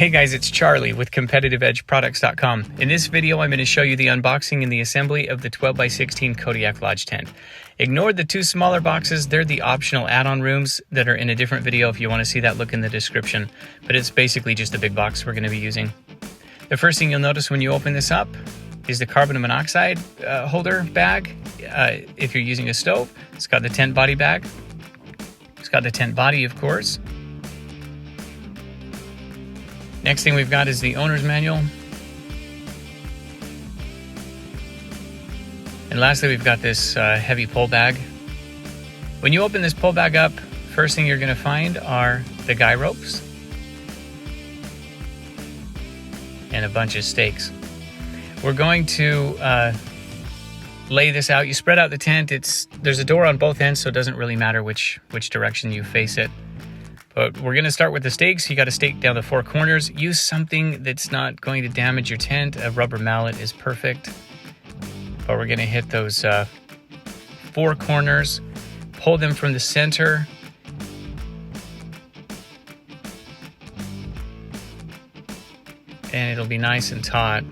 Hey guys, it's Charlie with CompetitiveEdgeProducts.com. In this video, I'm going to show you the unboxing and the assembly of the 12x16 Kodiak Lodge tent. Ignore the two smaller boxes. They're the optional add-on rooms that are in a different video. If you want to see that, look in the description. But it's basically just a big box we're going to be using. The first thing you'll notice when you open this up is the carbon monoxide holder bag. If you're using a stove, it's got the tent body bag. It's got the tent body, of course. Next thing we've got is the owner's manual. And lastly, we've got this heavy pull bag. When you open this pull bag up, first thing you're going to find are the guy ropes and a bunch of stakes. We're going to lay this out. You spread out the tent. There's a door on both ends, so it doesn't really matter which direction you face it. But we're going to start with the stakes. You got to stake down the four corners. Use something that's not going to damage your tent. A rubber mallet is perfect. But we're going to hit those four corners, pull them from the center. And it'll be nice and taut.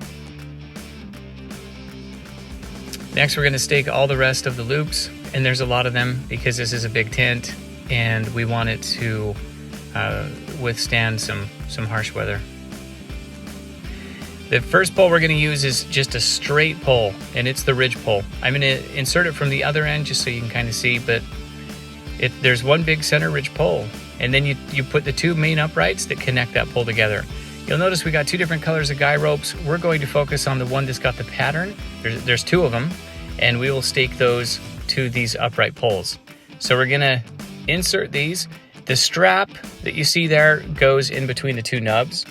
Next, we're going to stake all the rest of the loops. And there's a lot of them because this is a big tent and we want it to withstand some harsh weather. The first pole we're going to use is just a straight pole, and it's the ridge pole. I'm going to insert it from the other end just so you can kind of see, but there's one big center ridge pole, and then you put the two main uprights that connect that pole together. You'll notice we got two different colors of guy ropes. We're going to focus on the one that's got the pattern. There's two of them, and we will stake those to these upright poles. So we're going to insert these. The strap that you see there goes in between the two nubs.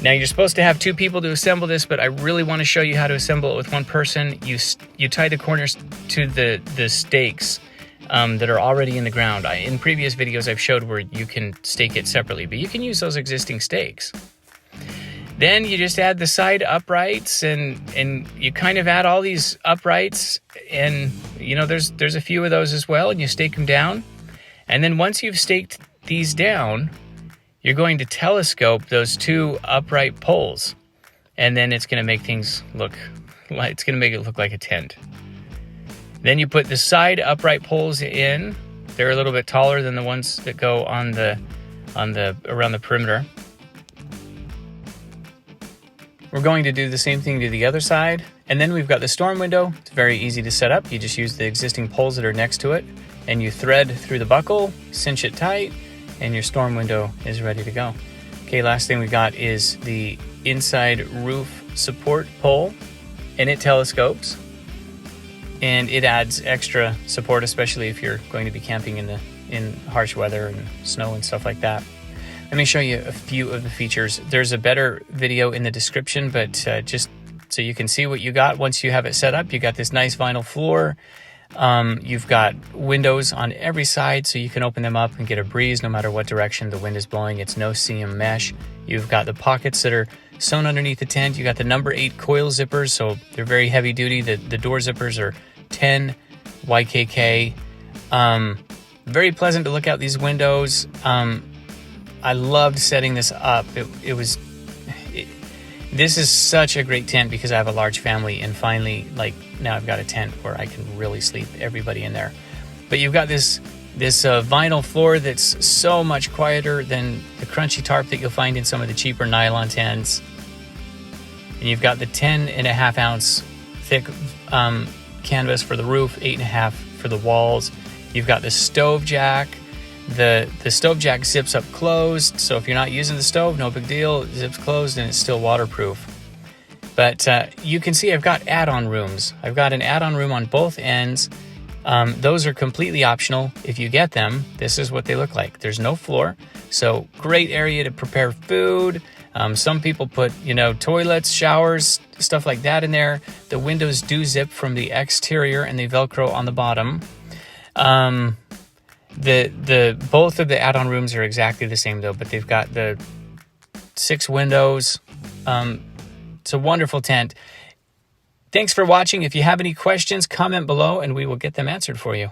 Now you're supposed to have two people to assemble this, but I really want to show you how to assemble it with one person. You tie the corners to the stakes that are already in the ground. In previous videos I've showed where you can stake it separately, but you can use those existing stakes. Then you just add the side uprights and you kind of add all these uprights, and you know there's a few of those as well, and you stake them down. And then once you've staked these down, you're going to telescope those two upright poles. And then it's going to make things look like, it's going to make it look like a tent. Then you put the side upright poles in. They're a little bit taller than the ones that go on the around the perimeter. We're going to do the same thing to the other side. And then we've got the storm window. It's very easy to set up. You just use the existing poles that are next to it, and you thread through the buckle, cinch it tight, and your storm window is ready to go. Okay, last thing we got is the inside roof support pole, and it telescopes, and it adds extra support, especially if you're going to be camping in harsh weather and snow and stuff like that. Let me show you a few of the features. There's a better video in the description, but just so you can see what you got once you have it set up. You got this nice vinyl floor. You've got windows on every side so you can open them up and get a breeze no matter what direction the wind is blowing. It's no seam mesh. You've got the pockets that are sewn underneath the tent. You got the number 8 coil zippers, so they're very heavy duty. The door zippers are 10 YKK. Very pleasant to look out these windows. I loved setting this up. This is such a great tent because I have a large family, and finally, now I've got a tent where I can really sleep everybody in there. But you've got this vinyl floor that's so much quieter than the crunchy tarp that you'll find in some of the cheaper nylon tents. And you've got the 10.5 ounce thick canvas for the roof, 8.5 for the walls. You've got the stove jack. The stove jack zips up closed, so if you're not using the stove, no big deal. It zips closed and it's still waterproof. But you can see I've got add-on rooms. I've got an add-on room on both ends. Those are completely optional. If you get them, this is what they look like. There's no floor, so great area to prepare food. Some people put, toilets, showers, stuff like that in there. The windows do zip from the exterior and they Velcro on the bottom. Both of the add-on rooms are exactly the same though, but they've got the 6 windows. It's a wonderful tent. Thanks for watching. If you have any questions, comment below and we will get them answered for you.